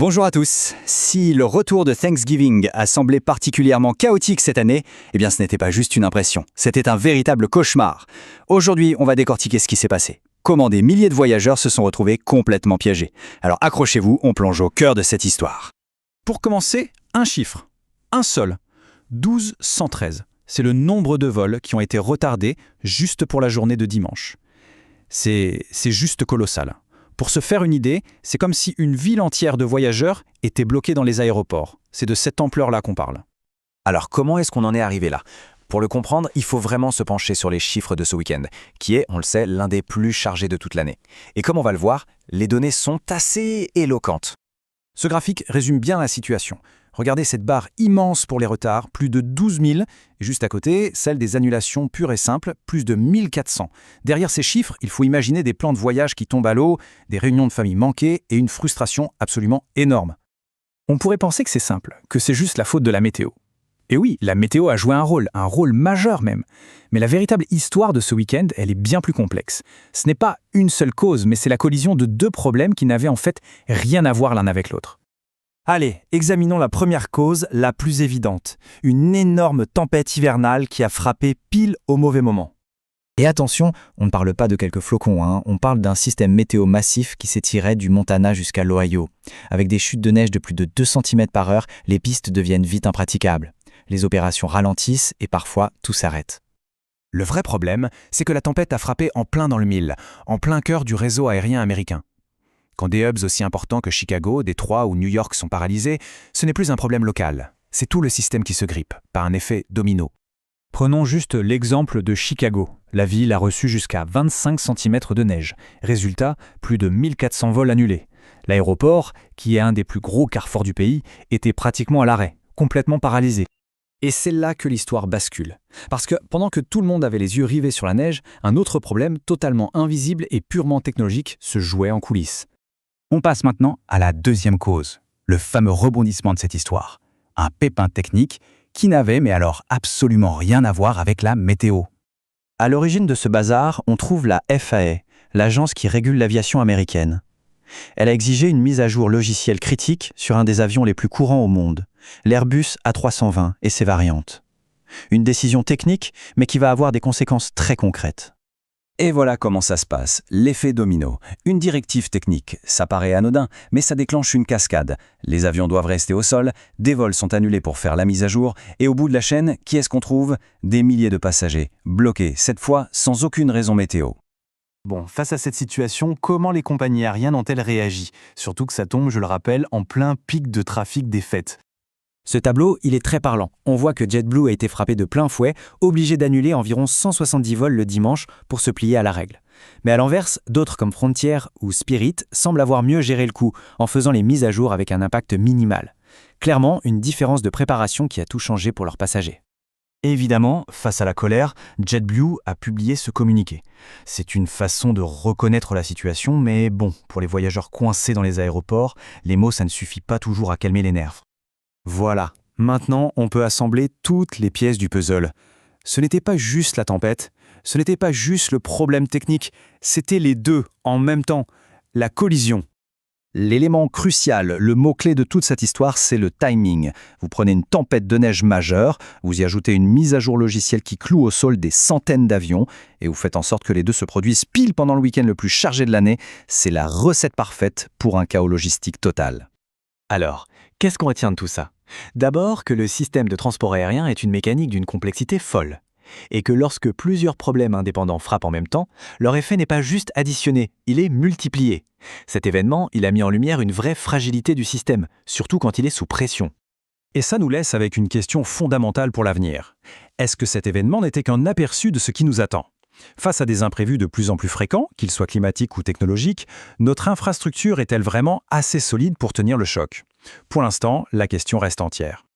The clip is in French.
Bonjour à tous. Si le retour de Thanksgiving a semblé particulièrement chaotique cette année, eh bien ce n'était pas juste une impression, c'était un véritable cauchemar. Aujourd'hui, on va décortiquer ce qui s'est passé. Comment des milliers de voyageurs se sont retrouvés complètement piégés. Alors accrochez-vous, on plonge au cœur de cette histoire. Pour commencer, un chiffre. Un seul. 1213. C'est le nombre de vols qui ont été retardés juste pour la journée de dimanche. C'est juste colossal. Pour se faire une idée, c'est comme si une ville entière de voyageurs était bloquée dans les aéroports. C'est de cette ampleur-là qu'on parle. Alors comment est-ce qu'on en est arrivé là? Pour le comprendre, il faut vraiment se pencher sur les chiffres de ce week-end, qui est, on le sait, l'un des plus chargés de toute l'année. Et comme on va le voir, les données sont assez éloquentes. Ce graphique résume bien la situation. Regardez cette barre immense pour les retards, plus de 12 000, et juste à côté, celle des annulations pures et simples, plus de 1400. Derrière ces chiffres, il faut imaginer des plans de voyage qui tombent à l'eau, des réunions de famille manquées et une frustration absolument énorme. On pourrait penser que c'est simple, que c'est juste la faute de la météo. Et oui, la météo a joué un rôle majeur même. Mais la véritable histoire de ce week-end, elle est bien plus complexe. Ce n'est pas une seule cause, mais c'est la collision de deux problèmes qui n'avaient en fait rien à voir l'un avec l'autre. Allez, examinons la première cause, la plus évidente. Une énorme tempête hivernale qui a frappé pile au mauvais moment. Et attention, on ne parle pas de quelques flocons, on parle d'un système météo massif qui s'étirait du Montana jusqu'à l'Ohio. Avec des chutes de neige de plus de 2 cm par heure, les pistes deviennent vite impraticables. Les opérations ralentissent et parfois tout s'arrête. Le vrai problème, c'est que la tempête a frappé en plein dans le mille, en plein cœur du réseau aérien américain. Quand des hubs aussi importants que Chicago, Détroit ou New York sont paralysés, ce n'est plus un problème local. C'est tout le système qui se grippe, par un effet domino. Prenons juste l'exemple de Chicago. La ville a reçu jusqu'à 25 cm de neige. Résultat, plus de 1400 vols annulés. L'aéroport, qui est un des plus gros carrefours du pays, était pratiquement à l'arrêt, complètement paralysé. Et c'est là que l'histoire bascule. Parce que pendant que tout le monde avait les yeux rivés sur la neige, un autre problème totalement invisible et purement technologique se jouait en coulisses. On passe maintenant à la deuxième cause, le fameux rebondissement de cette histoire. Un pépin technique qui n'avait mais alors absolument rien à voir avec la météo. À l'origine de ce bazar, on trouve la FAA, l'agence qui régule l'aviation américaine. Elle a exigé une mise à jour logicielle critique sur un des avions les plus courants au monde, l'Airbus A320 et ses variantes. Une décision technique, mais qui va avoir des conséquences très concrètes. Et voilà comment ça se passe, l'effet domino. Une directive technique, ça paraît anodin, mais ça déclenche une cascade. Les avions doivent rester au sol, des vols sont annulés pour faire la mise à jour, et au bout de la chaîne, qui est-ce qu'on trouve? Des milliers de passagers, bloqués, cette fois sans aucune raison météo. Bon, face à cette situation, comment les compagnies aériennes ont-elles réagi? Surtout que ça tombe, je le rappelle, en plein pic de trafic des fêtes. Ce tableau, il est très parlant. On voit que JetBlue a été frappé de plein fouet, obligé d'annuler environ 170 vols le dimanche pour se plier à la règle. Mais à l'inverse, d'autres comme Frontier ou Spirit semblent avoir mieux géré le coup en faisant les mises à jour avec un impact minimal. Clairement, une différence de préparation qui a tout changé pour leurs passagers. Évidemment, face à la colère, JetBlue a publié ce communiqué. C'est une façon de reconnaître la situation, mais bon, pour les voyageurs coincés dans les aéroports, les mots ça ne suffit pas toujours à calmer les nerfs. Voilà, maintenant on peut assembler toutes les pièces du puzzle. Ce n'était pas juste la tempête, ce n'était pas juste le problème technique, c'était les deux en même temps, la collision. L'élément crucial, le mot-clé de toute cette histoire, c'est le timing. Vous prenez une tempête de neige majeure, vous y ajoutez une mise à jour logicielle qui cloue au sol des centaines d'avions, et vous faites en sorte que les deux se produisent pile pendant le week-end le plus chargé de l'année. C'est la recette parfaite pour un chaos logistique total. Alors, qu'est-ce qu'on retient de tout ça? D'abord que le système de transport aérien est une mécanique d'une complexité folle. Et que lorsque plusieurs problèmes indépendants frappent en même temps, leur effet n'est pas juste additionné, il est multiplié. Cet événement, il a mis en lumière une vraie fragilité du système, surtout quand il est sous pression. Et ça nous laisse avec une question fondamentale pour l'avenir. Est-ce que cet événement n'était qu'un aperçu de ce qui nous attend? Face à des imprévus de plus en plus fréquents, qu'ils soient climatiques ou technologiques, notre infrastructure est-elle vraiment assez solide pour tenir le choc? Pour l'instant, la question reste entière.